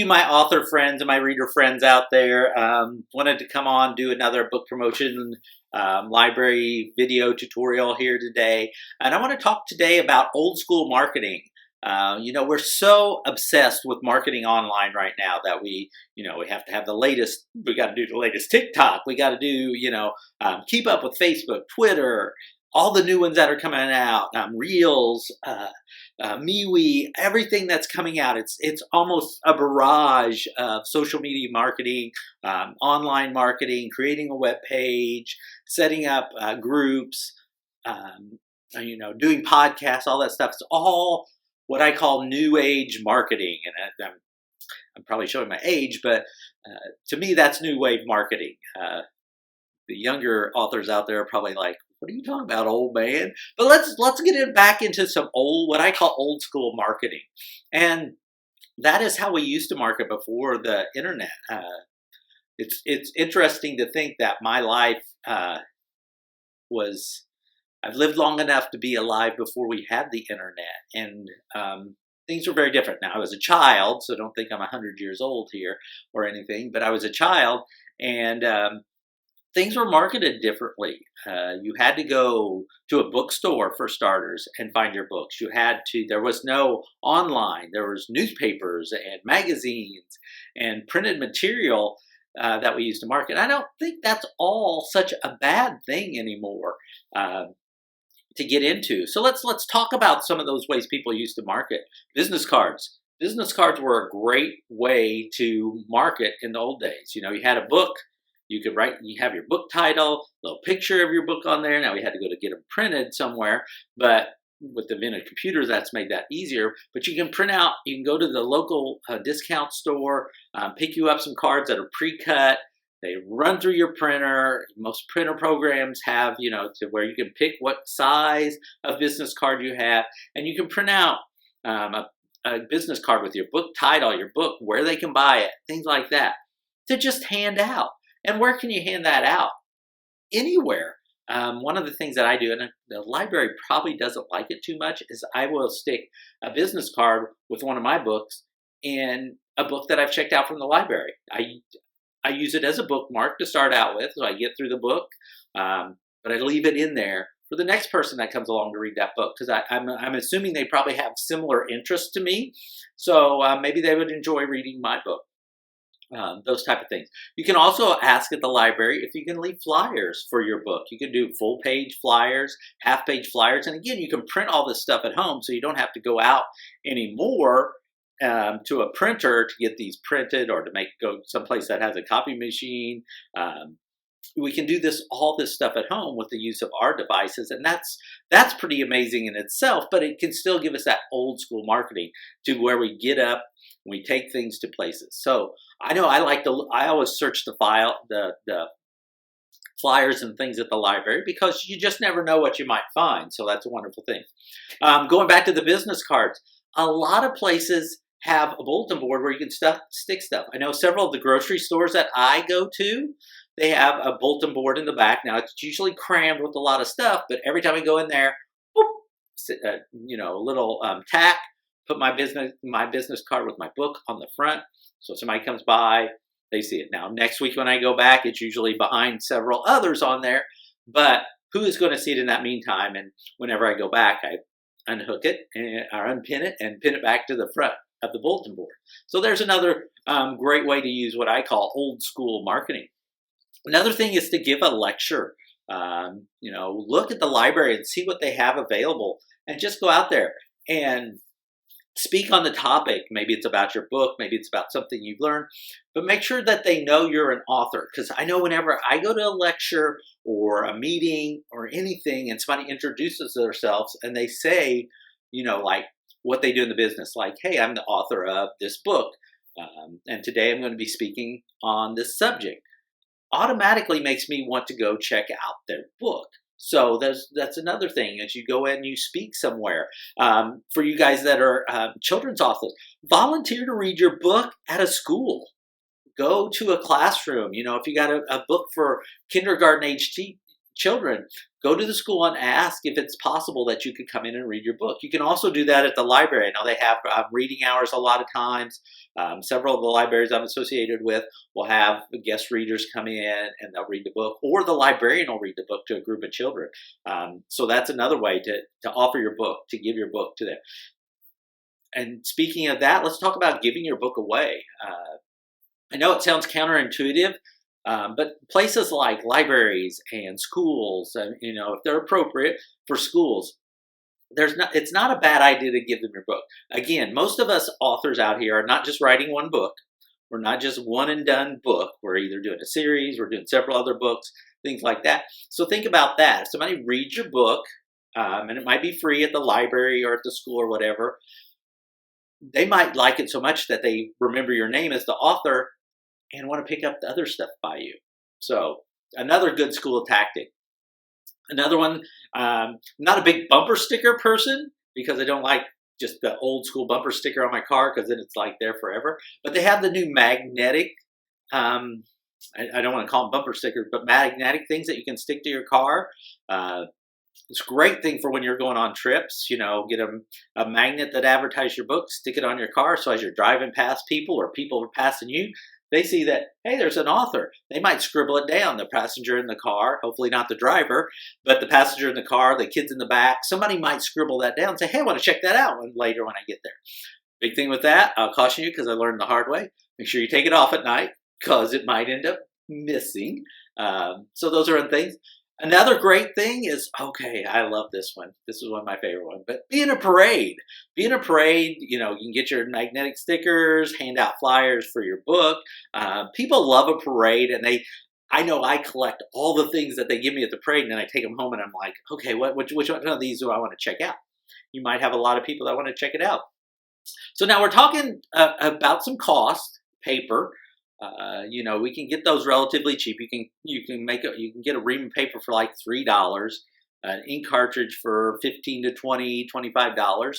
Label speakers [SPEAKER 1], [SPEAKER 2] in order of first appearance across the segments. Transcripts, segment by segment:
[SPEAKER 1] you, my author friends and my reader friends out there. Wanted to come on, do another book promotion library video tutorial here today. And I want to talk today about old school marketing. We're so obsessed with marketing online right now that we have to have the latest, we got to do the latest TikTok. We got to do, keep up with Facebook, Twitter, all the new ones that are coming out, Reels, MeWe, everything that's coming out. It's almost a barrage of social media marketing, online marketing, creating a web page, setting up groups, doing podcasts, all that stuff. It's all what I call new age marketing. And I'm probably showing my age, but to me, that's new wave marketing. The younger authors out there are probably like, what are you talking about, old man? But let's get it back into some what I call old school marketing. And that is how we used to market before the internet. It's interesting to think that my life I've lived long enough to be alive before we had the internet. And things were very different. Now, I was a child, so don't think I'm 100 years old here or anything, but I was a child, and things were marketed differently. You had to go to a bookstore for starters and find your books. There was no online. There was newspapers and magazines and printed material that we used to market. I don't think that's all such a bad thing anymore to get into. So let's talk about some of those ways people used to market. Business cards. Business cards were a great way to market in the old days. You had a book. You could write, you have your book title, a little picture of your book on there. Now we had to go to get them printed somewhere, but with the invented computers, that's made that easier. But you can print out, you can go to the local discount store, pick you up some cards that are pre-cut. They run through your printer. Most printer programs have, to where you can pick what size of business card you have, and you can print out a business card with your book title, your book, where they can buy it, things like that, to just hand out. And where can you hand that out? Anywhere. One of the things that I do, and the library probably doesn't like it too much, is I will stick a business card with one of my books in a book that I've checked out from the library. I use it as a bookmark to start out with, so I get through the book, but I leave it in there for the next person that comes along to read that book, because I'm assuming they probably have similar interests to me, so maybe they would enjoy reading my book. Those type of things. You can also ask at the library if you can leave flyers for your book. You can do full page flyers, half page flyers, and again, you can print all this stuff at home, so you don't have to go out anymore to a printer to get these printed, or to go someplace that has a copy machine. We can do all this stuff at home with the use of our devices, and that's pretty amazing in itself, but it can still give us that old school marketing to where we get up, we take things to places. So I know I always search the flyers and things at the library, because you just never know what you might find. So that's a wonderful thing. Going back to the business cards, a lot of places have a bulletin board where you can stick stuff. I know several of the grocery stores that I go to, they have a bulletin board in the back. Now, it's usually crammed with a lot of stuff, but every time I go in there, a little tack, put my business card with my book on the front. So somebody comes by, they see it. Now, next week when I go back, it's usually behind several others on there, but who is going to see it in that meantime? And whenever I go back, I unhook it or unpin it and pin it back to the front of the bulletin board. So there's another great way to use what I call old school marketing. Another thing is to give a lecture. Look at the library and see what they have available, and just go out there and speak on the topic. Maybe it's about your book, maybe it's about something you've learned, but make sure that they know you're an author. Because I know whenever I go to a lecture or a meeting or anything, and somebody introduces themselves and they say, like what they do in the business, like, hey, I'm the author of this book, and today I'm going to be speaking on this subject, automatically makes me want to go check out their book. So that's another thing. As you go in and you speak somewhere, for you guys that are children's authors, volunteer to read your book at a school. Go to a classroom. If you got a book for kindergarten age children, go to the school and ask if it's possible that you could come in and read your book. You can also do that at the library. Now they have reading hours a lot of times. Several of the libraries I'm associated with will have guest readers come in and they'll read the book, or the librarian will read the book to a group of children. So that's another way to offer your book, to give your book to them. And speaking of that, let's talk about giving your book away. I know it sounds counterintuitive, but places like libraries and schools, if they're appropriate for schools, it's not a bad idea to give them your book. Again, most of us authors out here are not just writing one book. We're not just one and done book. We're either doing a series, we're doing several other books, things like that. So think about that. If somebody reads your book, and it might be free at the library or at the school or whatever, they might like it so much that they remember your name as the author and want to pick up the other stuff by you. So another good school tactic. Another one, I'm not a big bumper sticker person because I don't like just the old school bumper sticker on my car because then it's like there forever. But they have the new magnetic, I don't want to call them bumper stickers, but magnetic things that you can stick to your car. It's a great thing for when you're going on trips, get a magnet that advertises your book, stick it on your car. So as you're driving past people or people are passing you, they see that, hey, there's an author. They might scribble it down, the passenger in the car, hopefully not the driver, but the passenger in the car, the kids in the back, somebody might scribble that down and say, hey, I want to check that out later when I get there. Big thing with that, I'll caution you because I learned the hard way. Make sure you take it off at night because it might end up missing. So those are things. Another great thing is, okay, I love this one. This is one of my favorite ones, but be in a parade. Be in a parade, you can get your magnetic stickers, hand out flyers for your book. People love a parade, and I know I collect all the things that they give me at the parade, and then I take them home and I'm like, okay, which one of these do I want to check out? You might have a lot of people that want to check it out. So now we're talking about some cost, paper. We can get those relatively cheap. You can get a ream of paper for like $3, an ink cartridge for $15 to $20, $25,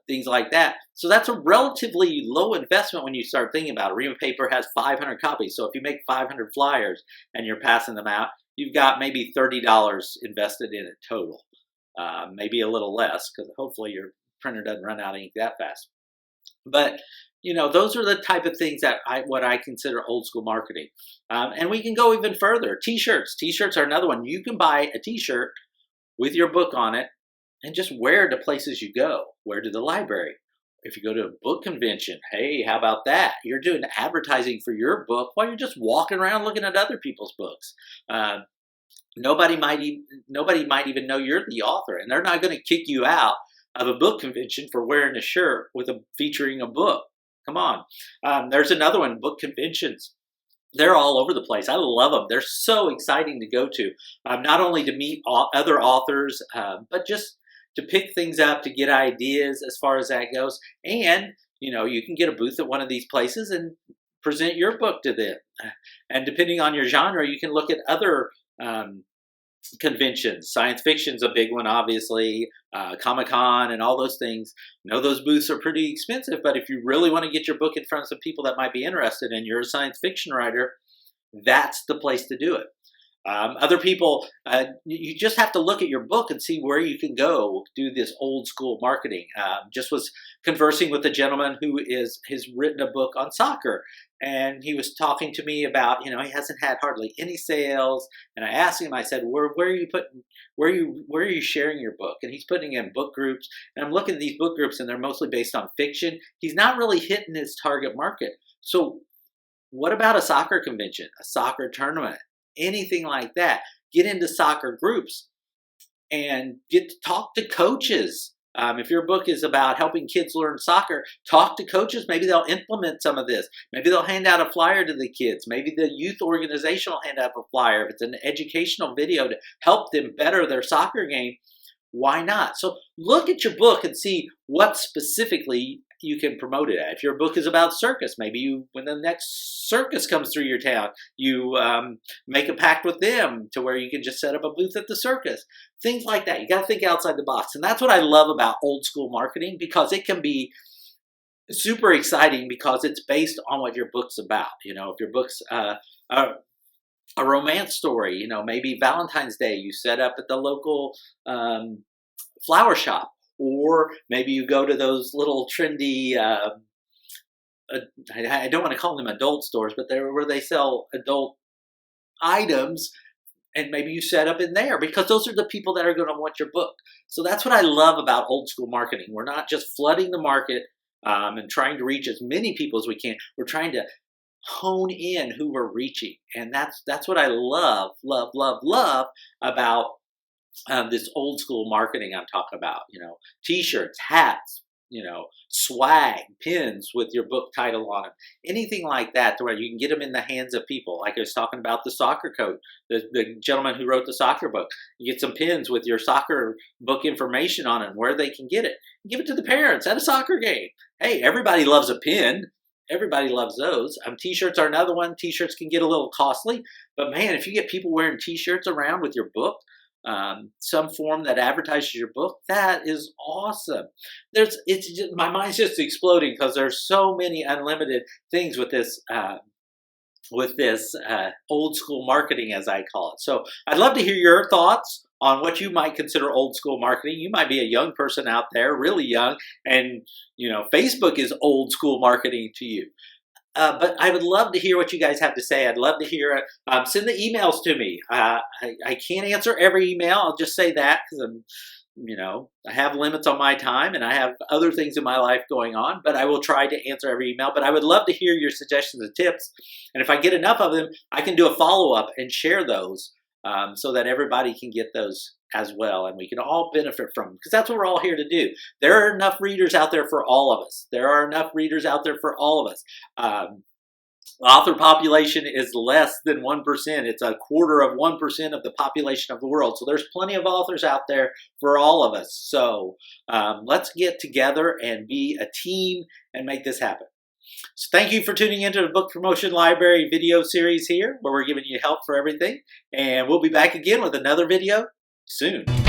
[SPEAKER 1] things like that. So that's a relatively low investment when you start thinking about it. A ream of paper has 500 copies. So if you make 500 flyers and you're passing them out, you've got maybe $30 invested in it total. Maybe a little less because hopefully your printer doesn't run out of ink that fast. But those are the type of things that what I consider old school marketing. And we can go even further. T-shirts. T-shirts are another one. You can buy a T-shirt with your book on it and just wear it to places you go. Wear to the library. If you go to a book convention, hey, how about that? You're doing advertising for your book while you're just walking around looking at other people's books. Nobody might even know you're the author, and they're not going to kick you out of a book convention for wearing a shirt featuring a book. Come on. There's another one, book conventions. They're all over the place. I love them. They're so exciting to go to, not only to meet other authors, but just to pick things up, to get ideas as far as that goes. And, you can get a booth at one of these places and present your book to them. And depending on your genre, you can look at other conventions. Science fiction's a big one, obviously. Comic-Con and all those things. Those booths are pretty expensive, but if you really want to get your book in front of some people that might be interested and you're a science fiction writer, that's the place to do it. Other people, you just have to look at your book and see where you can go do this old school marketing. Just was conversing with a gentleman who has written a book on soccer, and he was talking to me about, he hasn't had hardly any sales. And I asked him, I said, where are you sharing your book? And he's putting in book groups, and I'm looking at these book groups, and they're mostly based on fiction. He's not really hitting his target market. So what about a soccer convention, a soccer tournament? Anything like that. Get into soccer groups and get to talk to coaches. If your book is about helping kids learn soccer, talk to coaches. Maybe they'll implement some of this. Maybe they'll hand out a flyer to the kids. Maybe the youth organization will hand out a flyer. If it's an educational video to help them better their soccer game, why not? So look at your book and see what specifically you can promote it at. If your book is about circus, maybe when the next circus comes through your town, you make a pact with them to where you can just set up a booth at the circus. Things like that. You got to think outside the box. And that's what I love about old school marketing, because it can be super exciting because it's based on what your book's about. If your book's a romance story. Maybe Valentine's Day you set up at the local flower shop, or maybe you go to those little trendy. I don't want to call them adult stores, but they're where they sell adult items, and maybe you set up in there because those are the people that are going to want your book. So that's what I love about old school marketing. We're not just flooding the market and trying to reach as many people as we can. We're trying to hone in who we're reaching, and that's what I love about this old school marketing I'm talking about. T-shirts, hats, swag, pins with your book title on them, anything like that, to where you can get them in the hands of people. Like I was talking about the soccer coach, the gentleman who wrote the soccer book. You get some pins with your soccer book information on them, where they can get it. Give it to the parents at a soccer game. Hey, everybody loves a pin. Everybody loves those. T-shirts are another one. T-shirts can get a little costly, but man, if you get people wearing T-shirts around with your book, some form that advertises your book, that is awesome. My mind's just exploding because there's so many unlimited things with this old school marketing, as I call it. So I'd love to hear your thoughts on what you might consider old school marketing. You might be a young person out there, really young, and Facebook is old school marketing to you. But I would love to hear what you guys have to say. I'd love to hear it. Send the emails to me. I can't answer every email. I'll just say that because I have limits on my time and I have other things in my life going on, but I will try to answer every email. But I would love to hear your suggestions and tips. And if I get enough of them, I can do a follow-up and share those so that everybody can get those as well, and we can all benefit from them, because that's what we're all here to do. There are enough readers out there for all of us. There are enough readers out there for all of us. Author population is less than 1%. It's 1/4% of the population of the world. So there's plenty of authors out there for all of us. So let's get together and be a team and make this happen. So thank you for tuning into the Book Promotion Library video series here, where we're giving you help for everything. And we'll be back again with another video soon.